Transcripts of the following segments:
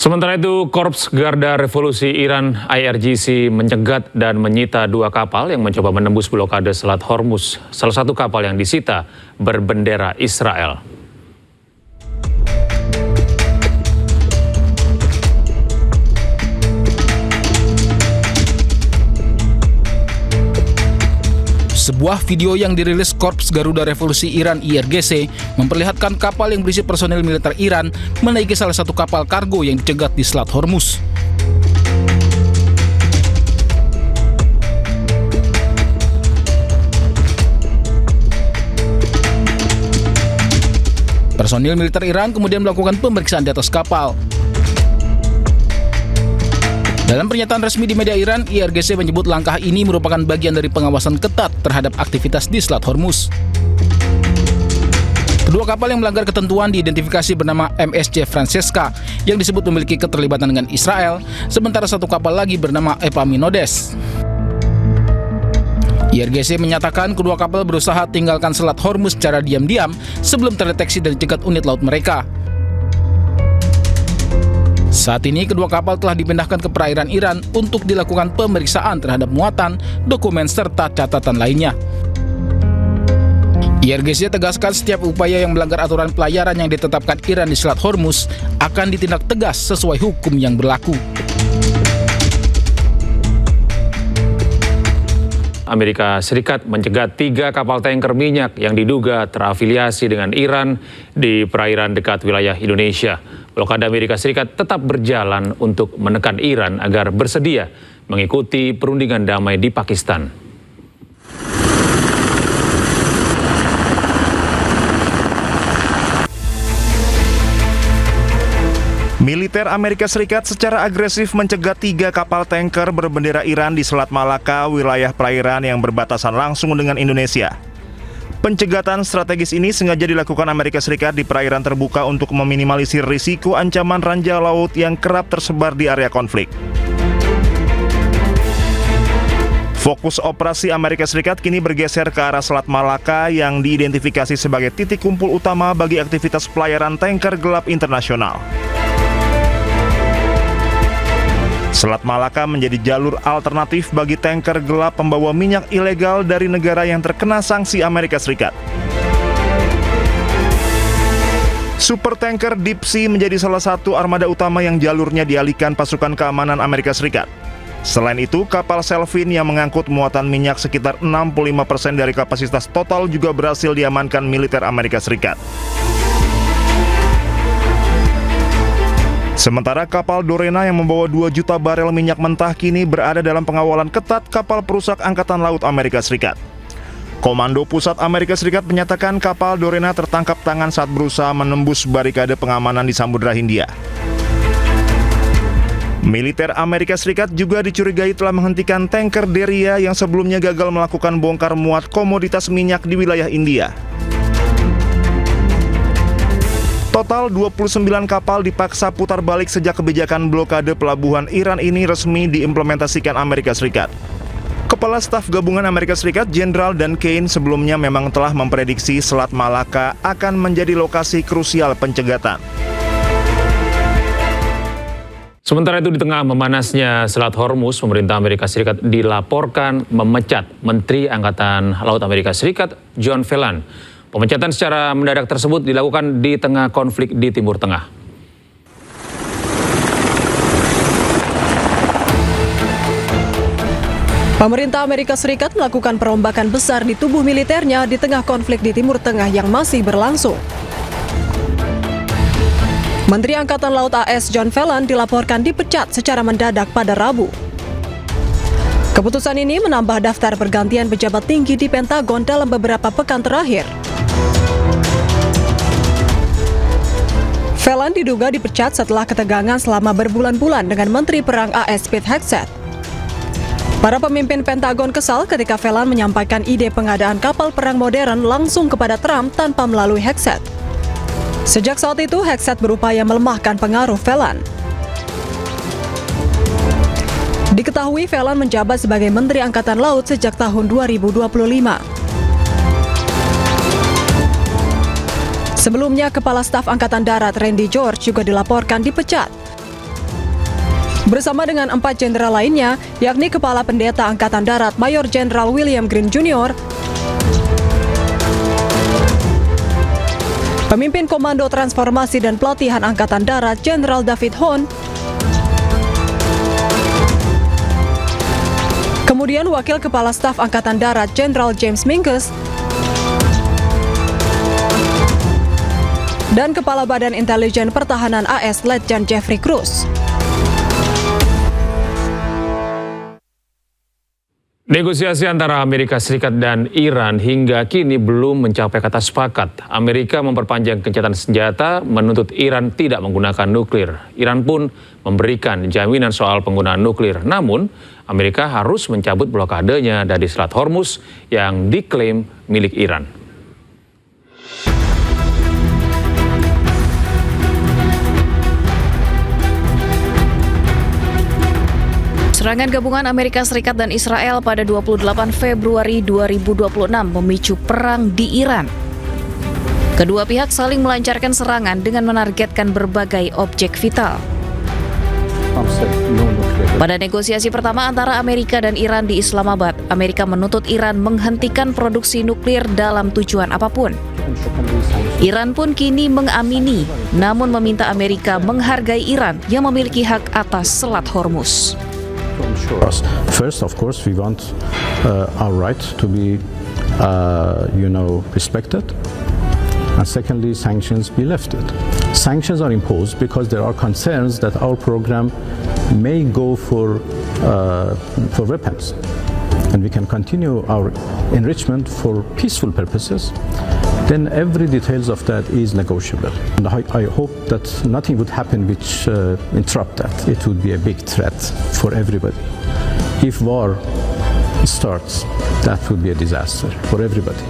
Sementara itu, Korps Garda Revolusi Iran IRGC mencegat dan menyita 2 kapal yang mencoba menembus blokade Selat Hormuz. Salah satu kapal yang disita berbendera Israel. Sebuah video yang dirilis Korps Garuda Revolusi Iran IRGC memperlihatkan kapal yang berisi personil militer Iran menaiki salah satu kapal kargo yang dicegat di Selat Hormuz. Personil militer Iran kemudian melakukan pemeriksaan di atas kapal. Dalam pernyataan resmi di media Iran, IRGC menyebut langkah ini merupakan bagian dari pengawasan ketat terhadap aktivitas di Selat Hormuz. Kedua kapal yang melanggar ketentuan diidentifikasi bernama MSC Francesca yang disebut memiliki keterlibatan dengan Israel, sementara satu kapal lagi bernama Epaminondas. IRGC menyatakan kedua kapal berusaha tinggalkan Selat Hormuz secara diam-diam sebelum terdeteksi dan dicegat unit laut mereka. Saat ini, kedua kapal telah dipindahkan ke perairan Iran untuk dilakukan pemeriksaan terhadap muatan, dokumen, serta catatan lainnya. IRGC tegaskan setiap upaya yang melanggar aturan pelayaran yang ditetapkan Iran di Selat Hormuz akan ditindak tegas sesuai hukum yang berlaku. Amerika Serikat mencegat 3 kapal tanker minyak yang diduga terafiliasi dengan Iran di perairan dekat wilayah Indonesia. Blokade Amerika Serikat tetap berjalan untuk menekan Iran agar bersedia mengikuti perundingan damai di Pakistan. Militer Amerika Serikat secara agresif mencegat 3 kapal tanker berbendera Iran di Selat Malaka, wilayah perairan yang berbatasan langsung dengan Indonesia. Pencegatan strategis ini sengaja dilakukan Amerika Serikat di perairan terbuka untuk meminimalisir risiko ancaman ranjau laut yang kerap tersebar di area konflik. Fokus operasi Amerika Serikat kini bergeser ke arah Selat Malaka yang diidentifikasi sebagai titik kumpul utama bagi aktivitas pelayaran tanker gelap internasional. Selat Malaka menjadi jalur alternatif bagi tanker gelap pembawa minyak ilegal dari negara yang terkena sanksi Amerika Serikat. Supertanker Deep Sea menjadi salah satu armada utama yang jalurnya dialihkan pasukan keamanan Amerika Serikat. Selain itu, kapal Selfin yang mengangkut muatan minyak sekitar 65% dari kapasitas total juga berhasil diamankan militer Amerika Serikat. Sementara kapal Dorena yang membawa 2 juta barel minyak mentah kini berada dalam pengawalan ketat kapal perusak Angkatan Laut Amerika Serikat. Komando Pusat Amerika Serikat menyatakan kapal Dorena tertangkap tangan saat berusaha menembus barikade pengamanan di Samudra Hindia. Militer Amerika Serikat juga dicurigai telah menghentikan tanker Deria yang sebelumnya gagal melakukan bongkar muat komoditas minyak di wilayah India. Total 29 kapal dipaksa putar balik sejak kebijakan blokade pelabuhan Iran ini resmi diimplementasikan Amerika Serikat. Kepala Staf Gabungan Amerika Serikat Jenderal Dan Kane sebelumnya memang telah memprediksi Selat Malaka akan menjadi lokasi krusial pencegatan. Sementara itu, di tengah memanasnya Selat Hormuz, pemerintah Amerika Serikat dilaporkan memecat Menteri Angkatan Laut Amerika Serikat John Phelan. Pemecatan secara mendadak tersebut dilakukan di tengah konflik di Timur Tengah. Pemerintah Amerika Serikat melakukan perombakan besar di tubuh militernya di tengah konflik di Timur Tengah yang masih berlangsung. Menteri Angkatan Laut AS John Phelan dilaporkan dipecat secara mendadak pada Rabu. Keputusan ini menambah daftar pergantian pejabat tinggi di Pentagon dalam beberapa pekan terakhir. Phelan diduga dipecat setelah ketegangan selama berbulan-bulan dengan Menteri Perang AS Pete Hegseth. Para pemimpin Pentagon kesal ketika Phelan menyampaikan ide pengadaan kapal perang modern langsung kepada Trump tanpa melalui Hegseth. Sejak saat itu, Hegseth berupaya melemahkan pengaruh Phelan. Diketahui Phelan menjabat sebagai Menteri Angkatan Laut sejak tahun 2025. Sebelumnya, Kepala Staf Angkatan Darat Randy George juga dilaporkan dipecat. Bersama dengan 4 jenderal lainnya, yakni Kepala Pendeta Angkatan Darat Mayor Jenderal William Green Jr., Pemimpin Komando Transformasi dan Pelatihan Angkatan Darat Jenderal David Hon, kemudian Wakil Kepala Staf Angkatan Darat Jenderal James Minkus, dan Kepala Badan Intelijen Pertahanan AS Letjen Jeffrey Cruz. Negosiasi antara Amerika Serikat dan Iran hingga kini belum mencapai kata sepakat. Amerika memperpanjang gencatan senjata, menuntut Iran tidak menggunakan nuklir. Iran pun memberikan jaminan soal penggunaan nuklir. Namun, Amerika harus mencabut blokadenya dari Selat Hormuz yang diklaim milik Iran. Serangan gabungan Amerika Serikat dan Israel pada 28 Februari 2026 memicu perang di Iran. Kedua pihak saling melancarkan serangan dengan menargetkan berbagai objek vital. Pada negosiasi pertama antara Amerika dan Iran di Islamabad, Amerika menuntut Iran menghentikan produksi nuklir dalam tujuan apapun. Iran pun kini mengamini, namun meminta Amerika menghargai Iran yang memiliki hak atas Selat Hormuz. First, of course, we want our right to be, respected. And secondly, sanctions be lifted. Sanctions are imposed because there are concerns that our program may go for weapons, and we can continue our enrichment for peaceful purposes. Then every details of that is negotiable. And I hope that nothing would happen which interrupt that. It would be a big threat for everybody. If war starts, that would be a disaster for everybody.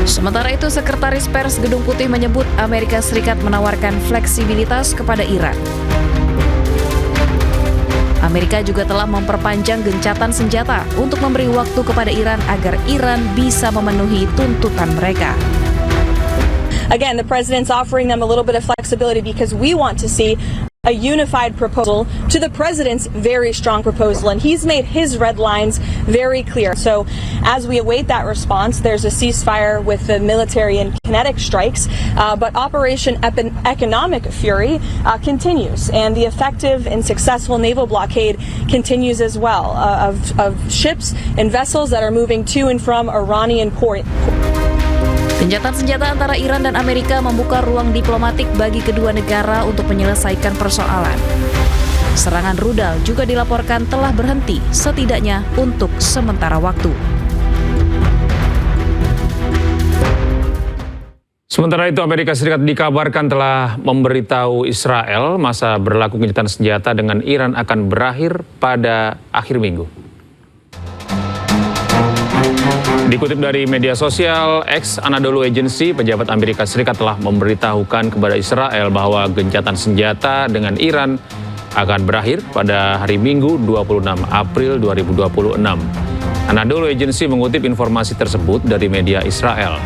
Sementara itu, Sekretaris Pers Gedung Putih menyebut Amerika Serikat menawarkan fleksibilitas kepada Iran. Amerika juga telah memperpanjang gencatan senjata untuk memberi waktu kepada Iran agar Iran bisa memenuhi tuntutan mereka. Again, the president's offering them a little bit of flexibility because we want to see a unified proposal to the president's very strong proposal, and he's made his red lines very clear. So as we await that response, there's a ceasefire with the military and kinetic strikes, but Operation Economic Fury continues, and the effective and successful naval blockade continues as well of ships and vessels that are moving to and from Iranian port. Gencatan senjata antara Iran dan Amerika membuka ruang diplomatik bagi kedua negara untuk menyelesaikan persoalan. Serangan rudal juga dilaporkan telah berhenti, setidaknya untuk sementara waktu. Sementara itu, Amerika Serikat dikabarkan telah memberitahu Israel masa berlaku gencatan senjata dengan Iran akan berakhir pada akhir minggu. Dikutip dari media sosial X Anadolu Agency, pejabat Amerika Serikat telah memberitahukan kepada Israel bahwa gencatan senjata dengan Iran akan berakhir pada hari Minggu 26 April 2026. Anadolu Agency mengutip informasi tersebut dari media Israel.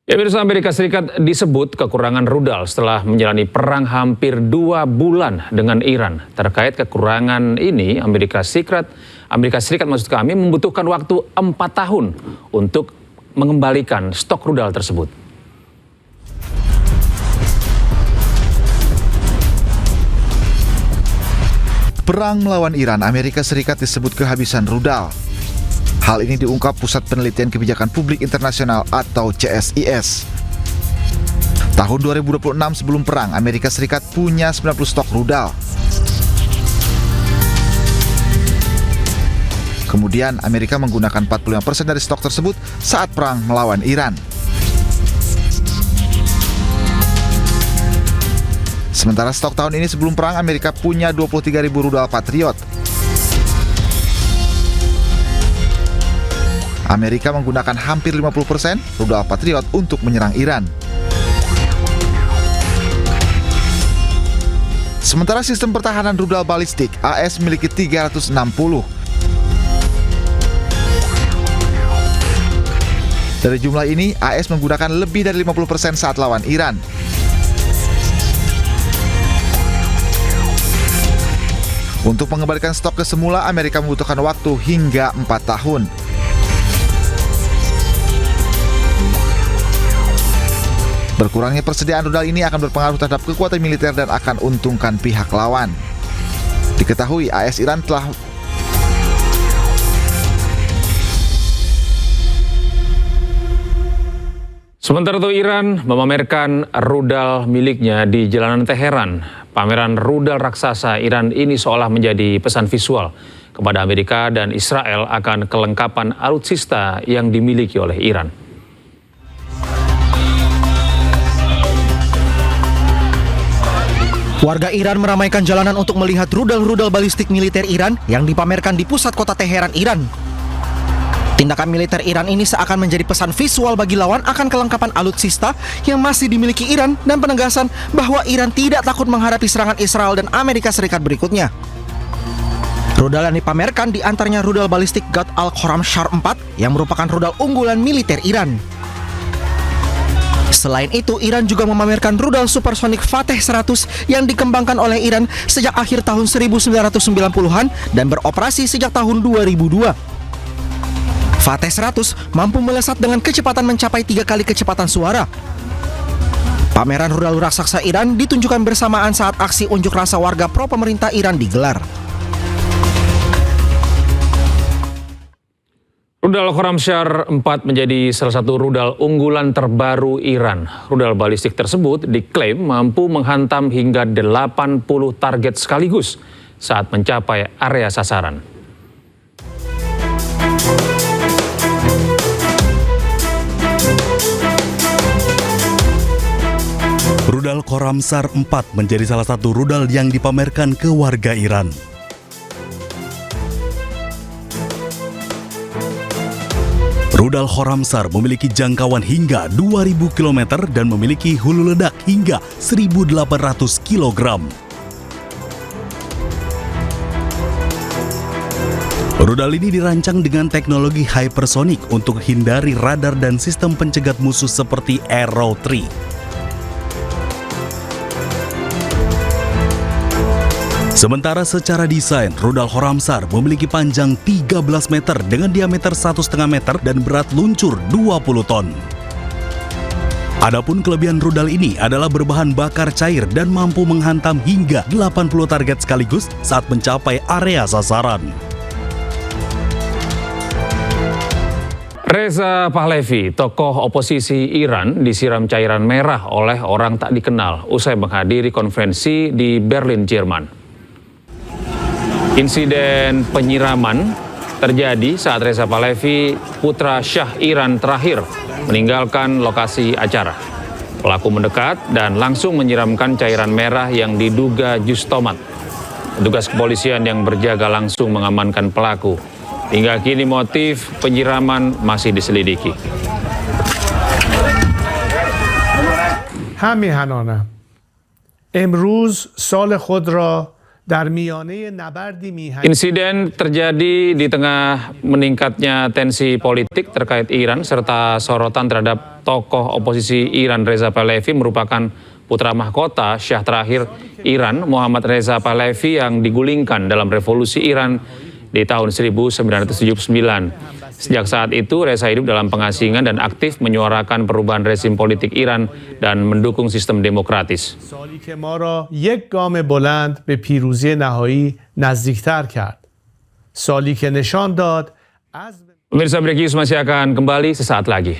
Ya, pemirsa, Amerika Serikat disebut kekurangan rudal setelah menjalani perang hampir 2 bulan dengan Iran. Terkait kekurangan ini, Amerika Serikat membutuhkan waktu 4 tahun untuk mengembalikan stok rudal tersebut. Perang melawan Iran, Amerika Serikat disebut kehabisan rudal. Hal ini diungkap Pusat Penelitian Kebijakan Publik Internasional atau CSIS. Tahun 2026 sebelum perang, Amerika Serikat punya 90 stok rudal. Kemudian Amerika menggunakan 45% dari stok tersebut saat perang melawan Iran. Sementara stok tahun ini sebelum perang, Amerika punya 23.000 rudal Patriot. Amerika menggunakan hampir 50% rudal Patriot untuk menyerang Iran. Sementara sistem pertahanan rudal balistik, AS memiliki 360. Dari jumlah ini, AS menggunakan lebih dari 50% saat lawan Iran. Untuk mengembalikan stok ke semula, Amerika membutuhkan waktu hingga 4 tahun. Berkurangnya persediaan rudal ini akan berpengaruh terhadap kekuatan militer dan akan untungkan pihak lawan. Diketahui AS Iran telah Sementara itu Iran memamerkan rudal miliknya di jalanan Teheran. Pameran rudal raksasa Iran ini seolah menjadi pesan visual kepada Amerika dan Israel akan kelengkapan alutsista yang dimiliki oleh Iran. Warga Iran meramaikan jalanan untuk melihat rudal-rudal balistik militer Iran yang dipamerkan di pusat kota Teheran, Iran. Tindakan militer Iran ini seakan menjadi pesan visual bagi lawan akan kelengkapan alutsista yang masih dimiliki Iran dan penegasan bahwa Iran tidak takut menghadapi serangan Israel dan Amerika Serikat berikutnya. Rudal yang dipamerkan diantaranya rudal balistik Gad al-Khorramshahr 4 yang merupakan rudal unggulan militer Iran. Selain itu, Iran juga memamerkan rudal supersonik Fateh 100 yang dikembangkan oleh Iran sejak akhir tahun 1990-an dan beroperasi sejak tahun 2002. Fateh 100 mampu melesat dengan kecepatan mencapai 3 kali kecepatan suara. Pameran rudal raksasa Iran ditunjukkan bersamaan saat aksi unjuk rasa warga pro pemerintah Iran digelar. Rudal Khorramshahr 4 menjadi salah satu rudal unggulan terbaru Iran. Rudal balistik tersebut diklaim mampu menghantam hingga 80 target sekaligus saat mencapai area sasaran. Rudal Khorramshahr 4 menjadi salah satu rudal yang dipamerkan ke warga Iran. Rudal Khorramshahr memiliki jangkauan hingga 2000 km dan memiliki hulu ledak hingga 1800 kg. Rudal ini dirancang dengan teknologi hypersonic untuk hindari radar dan sistem pencegat musuh seperti Arrow 3. Sementara secara desain, rudal Khorramshahr memiliki panjang 13 meter dengan diameter 1,5 meter dan berat luncur 20 ton. Adapun kelebihan rudal ini adalah berbahan bakar cair dan mampu menghantam hingga 80 target sekaligus saat mencapai area sasaran. Reza Pahlavi, tokoh oposisi Iran, disiram cairan merah oleh orang tak dikenal usai menghadiri konferensi di Berlin, Jerman. Insiden penyiraman terjadi saat Reza Pahlavi, putra Syah Iran terakhir, meninggalkan lokasi acara. Pelaku mendekat dan langsung menyiramkan cairan merah yang diduga jus tomat. Petugas kepolisian yang berjaga langsung mengamankan pelaku. Hingga kini motif penyiraman masih diselidiki. همیهنانم امروز سال خود را در میانه نبردی میهن. Insiden terjadi di tengah meningkatnya tensi politik terkait Iran serta sorotan terhadap tokoh oposisi Iran Reza Pahlavi merupakan putra mahkota Syah terakhir Iran Muhammad Reza Pahlavi yang digulingkan dalam revolusi Iran di tahun 1979. Sejak saat itu, Reza hidup dalam pengasingan dan aktif menyuarakan perubahan rezim politik Iran dan mendukung sistem demokratis. سالی که ما را یک گام بلند به پیروزی نهایی نزدیکتر کرد. سالی که نشان داد Pemirsa Breaking News masih akan kembali sesaat lagi.